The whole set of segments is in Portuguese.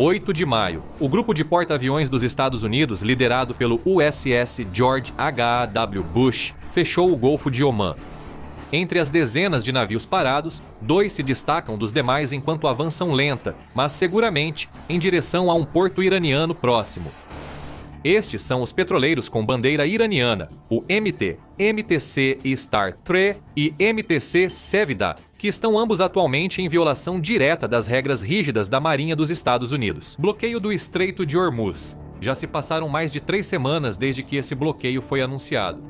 8 de maio, o grupo de porta-aviões dos Estados Unidos, liderado pelo USS George H.W. Bush, fechou o Golfo de Omã. Entre as dezenas de navios parados, 2 se destacam dos demais enquanto avançam lenta, mas seguramente, em direção a um porto iraniano próximo. Estes são os petroleiros com bandeira iraniana, o MT, MTC Star Tre e MTC Sevda, que estão ambos atualmente em violação direta das regras rígidas da Marinha dos Estados Unidos. Bloqueio do Estreito de Hormuz. Já se passaram mais de 3 semanas desde que esse bloqueio foi anunciado.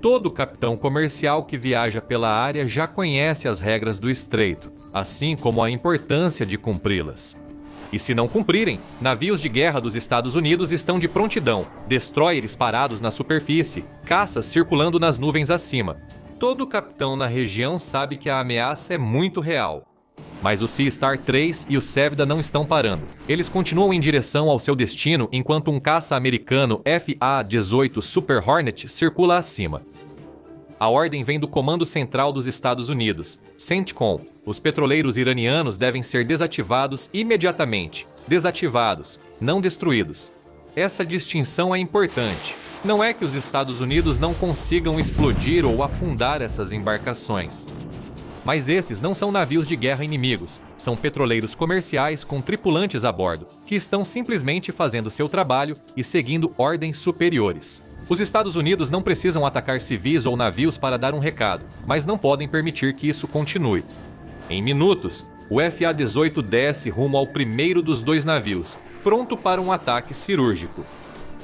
Todo capitão comercial que viaja pela área já conhece as regras do estreito, assim como a importância de cumpri-las. E se não cumprirem, navios de guerra dos Estados Unidos estão de prontidão, destroyers parados na superfície, caças circulando nas nuvens acima. Todo capitão na região sabe que a ameaça é muito real. Mas o Sea Star 3 e o Sevda não estão parando. Eles continuam em direção ao seu destino enquanto um caça americano FA-18 Super Hornet circula acima. A ordem vem do Comando Central dos Estados Unidos, CENTCOM. Os petroleiros iranianos devem ser desativados imediatamente. Desativados, não destruídos. Essa distinção é importante. Não é que os Estados Unidos não consigam explodir ou afundar essas embarcações. Mas esses não são navios de guerra inimigos, são petroleiros comerciais com tripulantes a bordo, que estão simplesmente fazendo seu trabalho e seguindo ordens superiores. Os Estados Unidos não precisam atacar civis ou navios para dar um recado, mas não podem permitir que isso continue. Em minutos, o FA-18 desce rumo ao primeiro dos 2 navios, pronto para um ataque cirúrgico.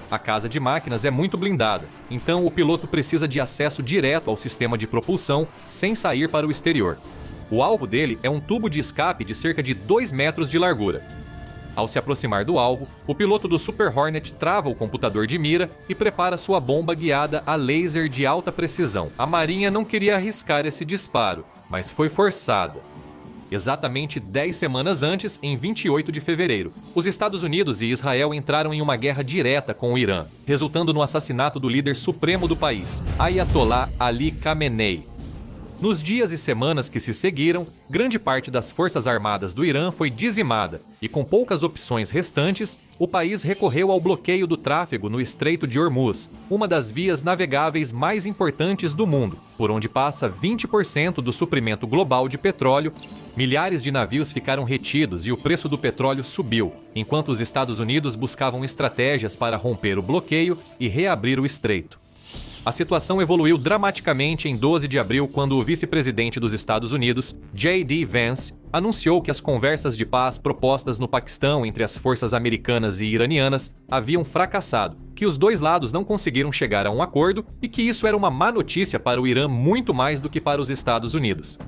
A casa de máquinas é muito blindada, então o piloto precisa de acesso direto ao sistema de propulsão sem sair para o exterior. O alvo dele é um tubo de escape de cerca de 2 metros de largura. Ao se aproximar do alvo, o piloto do Super Hornet trava o computador de mira e prepara sua bomba guiada a laser de alta precisão. A Marinha não queria arriscar esse disparo, mas foi forçada. Exatamente 10 semanas antes, em 28 de fevereiro, os Estados Unidos e Israel entraram em uma guerra direta com o Irã, resultando no assassinato do líder supremo do país, Ayatollah Ali Khamenei. Nos dias e semanas que se seguiram, grande parte das forças armadas do Irã foi dizimada e, com poucas opções restantes, o país recorreu ao bloqueio do tráfego no Estreito de Hormuz, uma das vias navegáveis mais importantes do mundo, por onde passa 20% do suprimento global de petróleo. Milhares de navios ficaram retidos e o preço do petróleo subiu, enquanto os Estados Unidos buscavam estratégias para romper o bloqueio e reabrir o estreito. A situação evoluiu dramaticamente em 12 de abril, quando o vice-presidente dos Estados Unidos, J.D. Vance, anunciou que as conversas de paz propostas no Paquistão entre as forças americanas e iranianas haviam fracassado, que os 2 lados não conseguiram chegar a um acordo e que isso era uma má notícia para o Irã muito mais do que para os Estados Unidos.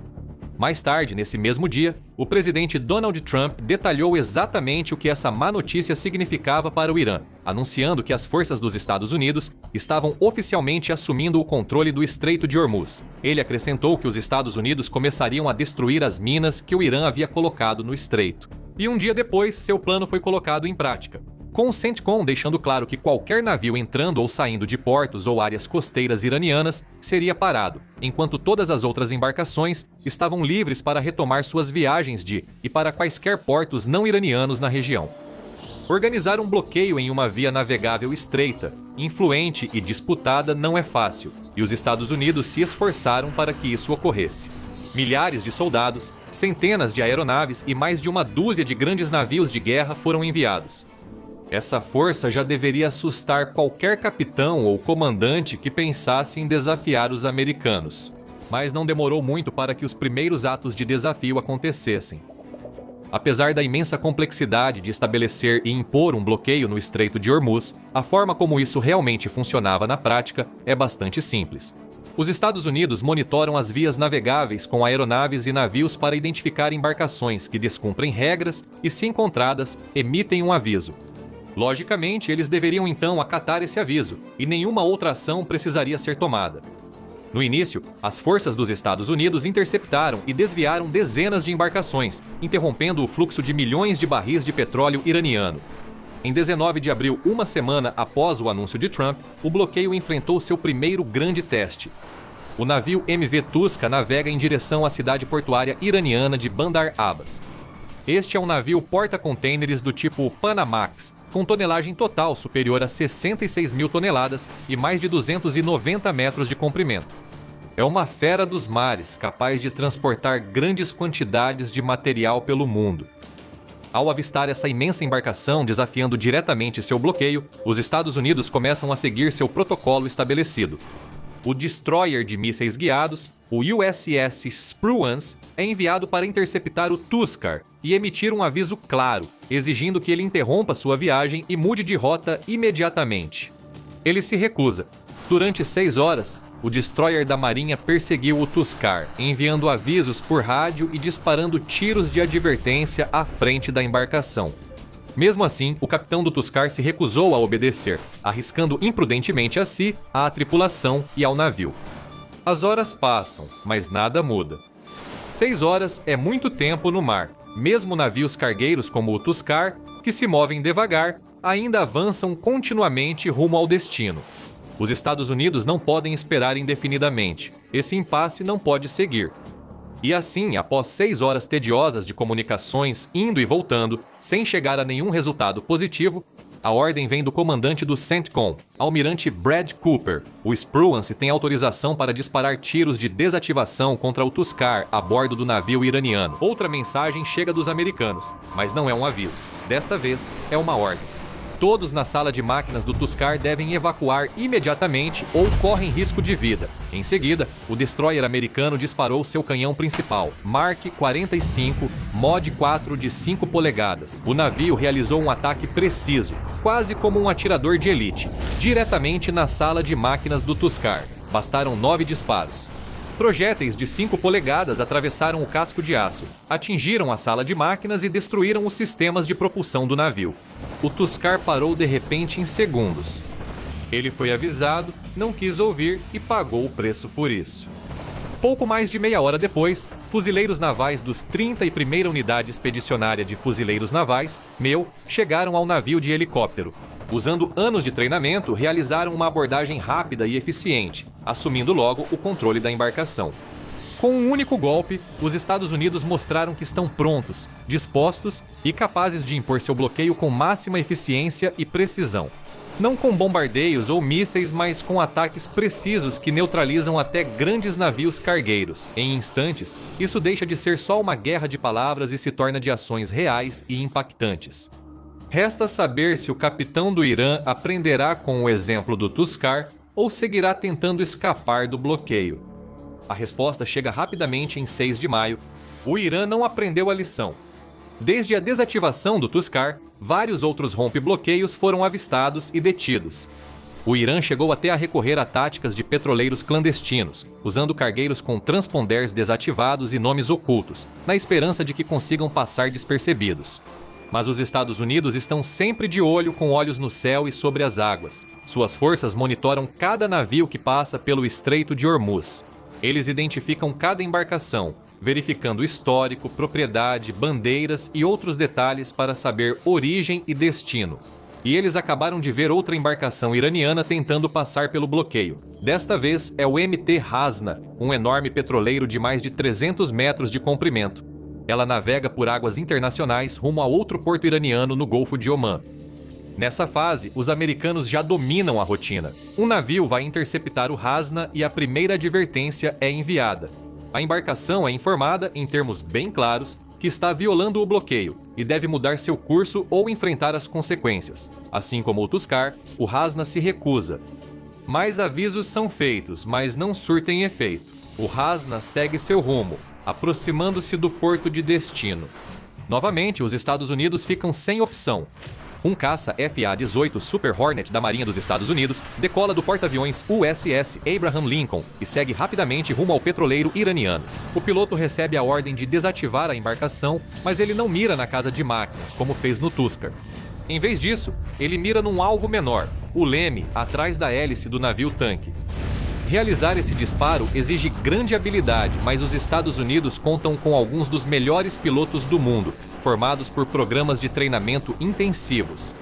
Mais tarde, nesse mesmo dia, o presidente Donald Trump detalhou exatamente o que essa má notícia significava para o Irã, anunciando que as forças dos Estados Unidos estavam oficialmente assumindo o controle do Estreito de Hormuz. Ele acrescentou que os Estados Unidos começariam a destruir as minas que o Irã havia colocado no estreito. E um dia depois, seu plano foi colocado em prática, com o CENTCOM deixando claro que qualquer navio entrando ou saindo de portos ou áreas costeiras iranianas seria parado, enquanto todas as outras embarcações estavam livres para retomar suas viagens de e para quaisquer portos não iranianos na região. Organizar um bloqueio em uma via navegável estreita, influente e disputada não é fácil, e os Estados Unidos se esforçaram para que isso ocorresse. Milhares de soldados, centenas de aeronaves e mais de uma dúzia de grandes navios de guerra foram enviados. Essa força já deveria assustar qualquer capitão ou comandante que pensasse em desafiar os americanos. Mas não demorou muito para que os primeiros atos de desafio acontecessem. Apesar da imensa complexidade de estabelecer e impor um bloqueio no Estreito de Hormuz, a forma como isso realmente funcionava na prática é bastante simples. Os Estados Unidos monitoram as vias navegáveis com aeronaves e navios para identificar embarcações que descumprem regras e, se encontradas, emitem um aviso. Logicamente, eles deveriam então acatar esse aviso, e nenhuma outra ação precisaria ser tomada. No início, as forças dos Estados Unidos interceptaram e desviaram dezenas de embarcações, interrompendo o fluxo de milhões de barris de petróleo iraniano. Em 19 de abril, uma semana após o anúncio de Trump, o bloqueio enfrentou seu primeiro grande teste. O navio MV Tuska navega em direção à cidade portuária iraniana de Bandar Abbas. Este é um navio porta-contêineres do tipo Panamax, com tonelagem total superior a 66 mil toneladas e mais de 290 metros de comprimento. É uma fera dos mares, capaz de transportar grandes quantidades de material pelo mundo. Ao avistar essa imensa embarcação desafiando diretamente seu bloqueio, os Estados Unidos começam a seguir seu protocolo estabelecido. O destroyer de mísseis guiados, o USS Spruance, é enviado para interceptar o Tuskar e emitir um aviso claro, exigindo que ele interrompa sua viagem e mude de rota imediatamente. Ele se recusa. Durante 6 horas, o destroyer da Marinha perseguiu o Tuskar, enviando avisos por rádio e disparando tiros de advertência à frente da embarcação. Mesmo assim, o capitão do Tuskar se recusou a obedecer, arriscando imprudentemente a si, à tripulação e ao navio. As horas passam, mas nada muda. 6 horas é muito tempo no mar. Mesmo navios cargueiros como o Tuskar, que se movem devagar, ainda avançam continuamente rumo ao destino. Os Estados Unidos não podem esperar indefinidamente. Esse impasse não pode seguir. E assim, após 6 horas tediosas de comunicações indo e voltando, sem chegar a nenhum resultado positivo, a ordem vem do comandante do CENTCOM, almirante Brad Cooper. O Spruance tem autorização para disparar tiros de desativação contra o Tuskar a bordo do navio iraniano. Outra mensagem chega dos americanos, mas não é um aviso. Desta vez, é uma ordem. Todos na sala de máquinas do Tuskar devem evacuar imediatamente ou correm risco de vida. Em seguida, o destroyer americano disparou seu canhão principal, Mark 45, Mod 4 de 5 polegadas. O navio realizou um ataque preciso, quase como um atirador de elite, diretamente na sala de máquinas do Tuskar. Bastaram 9 disparos. Projéteis de 5 polegadas atravessaram o casco de aço, atingiram a sala de máquinas e destruíram os sistemas de propulsão do navio. O Tuskar parou de repente em segundos. Ele foi avisado, não quis ouvir e pagou o preço por isso. Pouco mais de meia hora depois, fuzileiros navais dos 31ª Unidade Expedicionária de Fuzileiros Navais, MEU, chegaram ao navio de helicóptero. Usando anos de treinamento, realizaram uma abordagem rápida e eficiente, assumindo logo o controle da embarcação. Com um único golpe, os Estados Unidos mostraram que estão prontos, dispostos e capazes de impor seu bloqueio com máxima eficiência e precisão. Não com bombardeios ou mísseis, mas com ataques precisos que neutralizam até grandes navios cargueiros. Em instantes, isso deixa de ser só uma guerra de palavras e se torna de ações reais e impactantes. Resta saber se o capitão do Irã aprenderá com o exemplo do Tuskar ou seguirá tentando escapar do bloqueio. A resposta chega rapidamente em 6 de maio. O Irã não aprendeu a lição. Desde a desativação do Tuskar, vários outros rompe-bloqueios foram avistados e detidos. O Irã chegou até a recorrer a táticas de petroleiros clandestinos, usando cargueiros com transponders desativados e nomes ocultos, na esperança de que consigam passar despercebidos. Mas os Estados Unidos estão sempre de olho, com olhos no céu e sobre as águas. Suas forças monitoram cada navio que passa pelo Estreito de Hormuz. Eles identificam cada embarcação, verificando histórico, propriedade, bandeiras e outros detalhes para saber origem e destino. E eles acabaram de ver outra embarcação iraniana tentando passar pelo bloqueio. Desta vez é o MT Hasna, um enorme petroleiro de mais de 300 metros de comprimento. Ela navega por águas internacionais rumo a outro porto iraniano no Golfo de Omã. Nessa fase, os americanos já dominam a rotina. Um navio vai interceptar o Hasna e a primeira advertência é enviada. A embarcação é informada, em termos bem claros, que está violando o bloqueio e deve mudar seu curso ou enfrentar as consequências. Assim como o Tuskar, o Hasna se recusa. Mais avisos são feitos, mas não surtem efeito. O Hasna segue seu rumo, aproximando-se do porto de destino. Novamente, os Estados Unidos ficam sem opção. Um caça FA-18 Super Hornet da Marinha dos Estados Unidos decola do porta-aviões USS Abraham Lincoln e segue rapidamente rumo ao petroleiro iraniano. O piloto recebe a ordem de desativar a embarcação, mas ele não mira na casa de máquinas, como fez no Tuskar. Em vez disso, ele mira num alvo menor, o leme, atrás da hélice do navio-tanque. Realizar esse disparo exige grande habilidade, mas os Estados Unidos contam com alguns dos melhores pilotos do mundo, formados por programas de treinamento intensivos.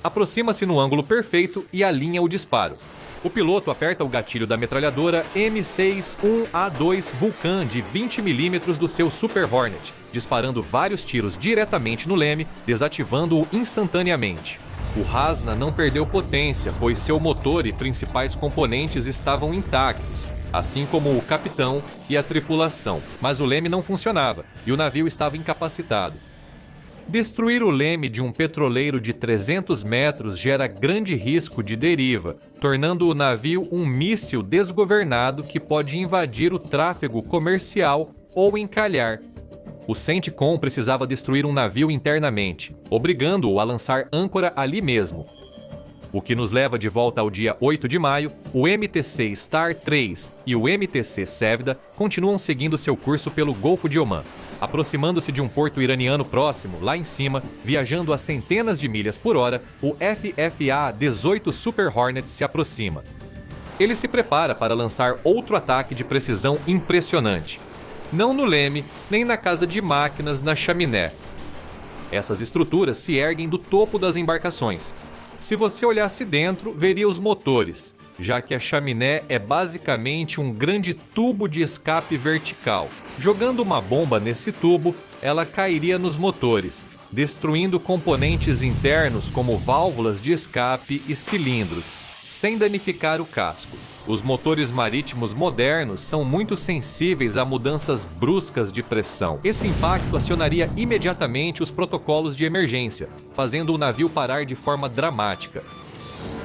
Aproxima-se no ângulo perfeito e alinha o disparo. O piloto aperta o gatilho da metralhadora M61A2 Vulcan de 20 mm do seu Super Hornet disparando vários tiros diretamente no leme, desativando-o instantaneamente. O Hasna não perdeu potência, pois seu motor e principais componentes estavam intactos, assim como o capitão e a tripulação, mas o leme não funcionava e o navio estava incapacitado. Destruir o leme de um petroleiro de 300 metros gera grande risco de deriva, tornando o navio um míssil desgovernado que pode invadir o tráfego comercial ou encalhar. O CENTCOM precisava destruir um navio internamente, obrigando-o a lançar âncora ali mesmo. O que nos leva de volta ao dia 8 de maio, o MTC Star 3 e o MTC Sevda continuam seguindo seu curso pelo Golfo de Omã. Aproximando-se de um porto iraniano próximo, lá em cima, viajando a centenas de milhas por hora, o FFA-18 Super Hornet se aproxima. Ele se prepara para lançar outro ataque de precisão impressionante. Não no leme, nem na casa de máquinas na chaminé. Essas estruturas se erguem do topo das embarcações. Se você olhasse dentro, veria os motores, já que a chaminé é basicamente um grande tubo de escape vertical. Jogando uma bomba nesse tubo, ela cairia nos motores, destruindo componentes internos como válvulas de escape e cilindros, sem danificar o casco. Os motores marítimos modernos são muito sensíveis a mudanças bruscas de pressão. Esse impacto acionaria imediatamente os protocolos de emergência, fazendo o navio parar de forma dramática.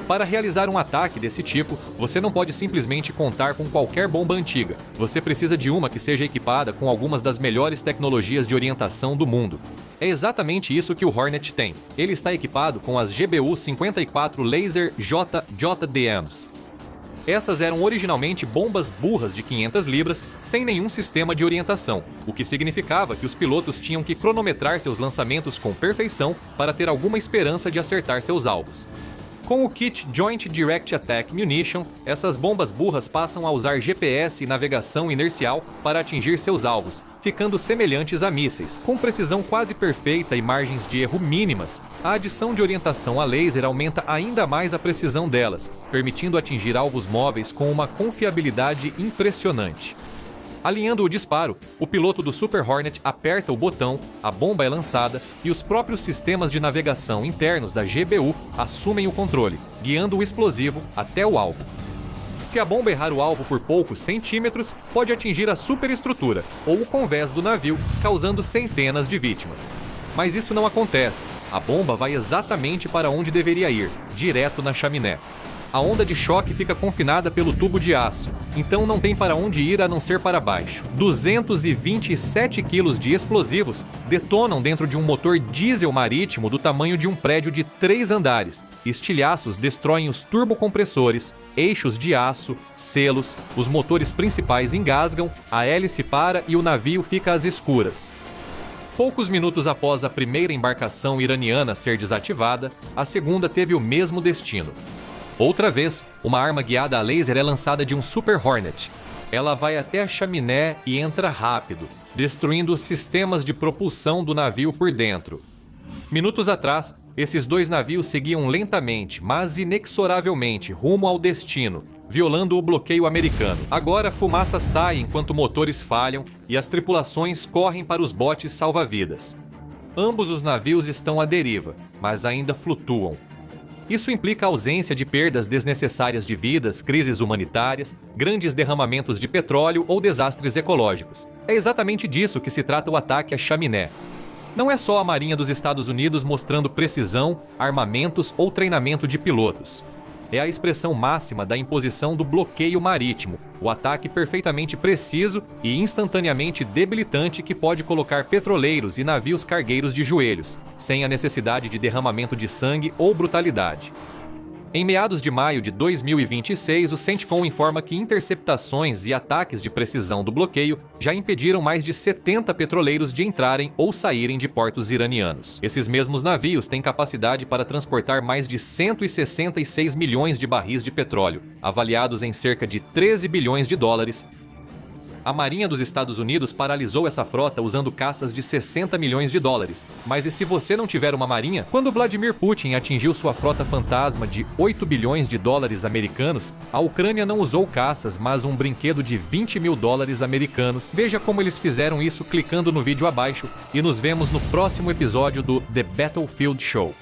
Para realizar um ataque desse tipo, você não pode simplesmente contar com qualquer bomba antiga. Você precisa de uma que seja equipada com algumas das melhores tecnologias de orientação do mundo. É exatamente isso que o Hornet tem. Ele está equipado com as GBU-54 Laser JDMs. Essas eram originalmente bombas burras de 500 libras, sem nenhum sistema de orientação, o que significava que os pilotos tinham que cronometrar seus lançamentos com perfeição para ter alguma esperança de acertar seus alvos. Com o kit Joint Direct Attack Munition, essas bombas burras passam a usar GPS e navegação inercial para atingir seus alvos, ficando semelhantes a mísseis. Com precisão quase perfeita e margens de erro mínimas, a adição de orientação a laser aumenta ainda mais a precisão delas, permitindo atingir alvos móveis com uma confiabilidade impressionante. Alinhando o disparo, o piloto do Super Hornet aperta o botão, a bomba é lançada e os próprios sistemas de navegação internos da GBU assumem o controle, guiando o explosivo até o alvo. Se a bomba errar o alvo por poucos centímetros, pode atingir a superestrutura ou o convés do navio, causando centenas de vítimas. Mas isso não acontece. A bomba vai exatamente para onde deveria ir, direto na chaminé. A onda de choque fica confinada pelo tubo de aço, então não tem para onde ir a não ser para baixo. 227 quilos de explosivos detonam dentro de um motor diesel marítimo do tamanho de um prédio de 3 andares. Estilhaços destroem os turbocompressores, eixos de aço, selos, os motores principais engasgam, a hélice para e o navio fica às escuras. Poucos minutos após a primeira embarcação iraniana ser desativada, a segunda teve o mesmo destino. Outra vez, uma arma guiada a laser é lançada de um Super Hornet. Ela vai até a chaminé e entra rápido, destruindo os sistemas de propulsão do navio por dentro. Minutos atrás, esses dois navios seguiam lentamente, mas inexoravelmente, rumo ao destino, violando o bloqueio americano. Agora a fumaça sai enquanto motores falham e as tripulações correm para os botes salva-vidas. Ambos os navios estão à deriva, mas ainda flutuam. Isso implica a ausência de perdas desnecessárias de vidas, crises humanitárias, grandes derramamentos de petróleo ou desastres ecológicos. É exatamente disso que se trata o ataque à chaminé. Não é só a Marinha dos Estados Unidos mostrando precisão, armamentos ou treinamento de pilotos. É a expressão máxima da imposição do bloqueio marítimo, o ataque perfeitamente preciso e instantaneamente debilitante que pode colocar petroleiros e navios cargueiros de joelhos, sem a necessidade de derramamento de sangue ou brutalidade. Em meados de maio de 2026, o CENTCOM informa que interceptações e ataques de precisão do bloqueio já impediram mais de 70 petroleiros de entrarem ou saírem de portos iranianos. Esses mesmos navios têm capacidade para transportar mais de 166 milhões de barris de petróleo, avaliados em cerca de 13 bilhões de dólares, A Marinha dos Estados Unidos paralisou essa frota usando caças de 60 milhões de dólares. Mas e se você não tiver uma marinha? Quando Vladimir Putin atingiu sua frota fantasma de 8 bilhões de dólares americanos, a Ucrânia não usou caças, mas um brinquedo de 20 mil dólares americanos. Veja como eles fizeram isso clicando no vídeo abaixo e nos vemos no próximo episódio do The Battlefield Show.